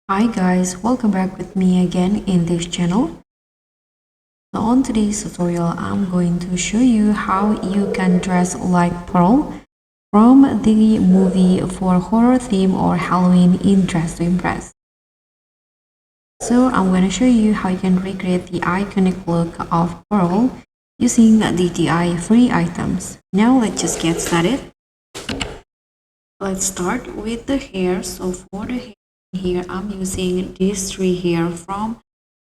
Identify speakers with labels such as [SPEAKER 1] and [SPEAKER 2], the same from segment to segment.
[SPEAKER 1] Hi guys, welcome back with me again in this channel. So on today's tutorial, I'm going to show you how you can dress like Pearl from the movie for horror theme or Halloween in Dress to Impress. So I'm going to show you how you can recreate the iconic look of Pearl using DTI free items. Now let's just get started. Let's start with the hair. So for the hair here, I'm using these three hair from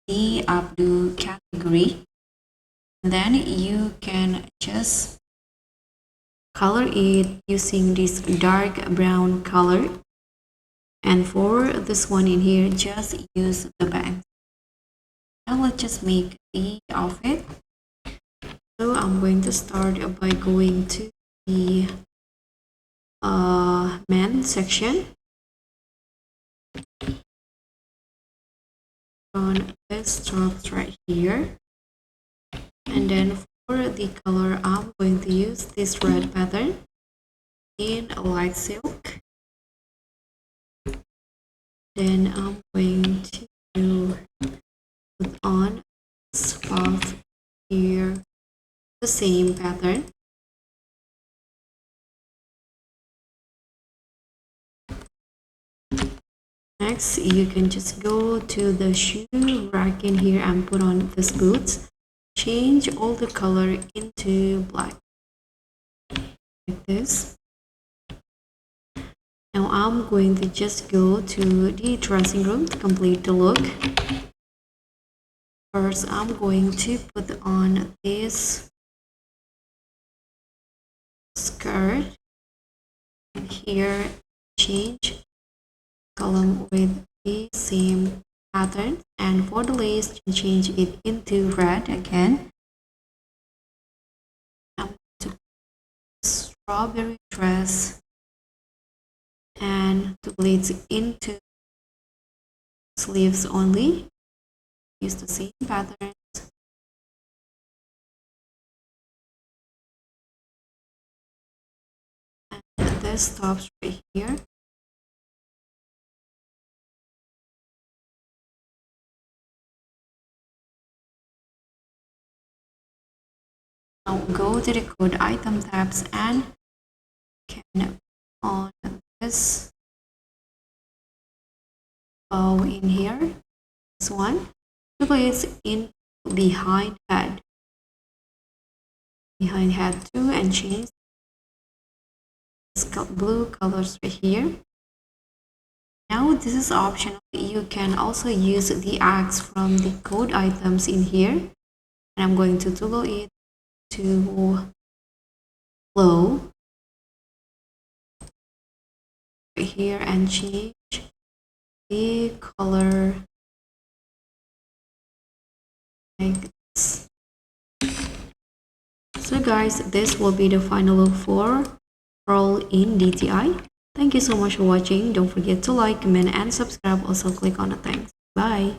[SPEAKER 1] the updo category. Then you can just color it using this dark brown color. And for this one in here, just use the bangs. Now let's just make the outfit. So I'm going to start by going to the men section. On this strokes right here, and then for the color I'm going to use this red pattern in a light silk. Then I'm going to put on this puff here, the same pattern. Next, you can just go to the shoe rack in here and put on these boots. Change all the color into black, like this. Now I'm going to just go to the dressing room to complete the look. First, I'm going to put on this skirt. And here, change column with the same pattern, and for the lace change it into red again. I'm going to put strawberry dress and to pleats into sleeves only. Use the same patterns. And this stops right here. Now go to the code item tabs and can on this bow in here. This one to place in behind head too, and change this blue colors right here. Now this is optional. You can also use the axe from the code items in here, and I'm going to toggle it to low right here and change the color like this. So guys, this will be the final look for Pearl in DTI. Thank you so much for watching. Don't forget to like, comment, and subscribe. Also click on the thanks. Bye.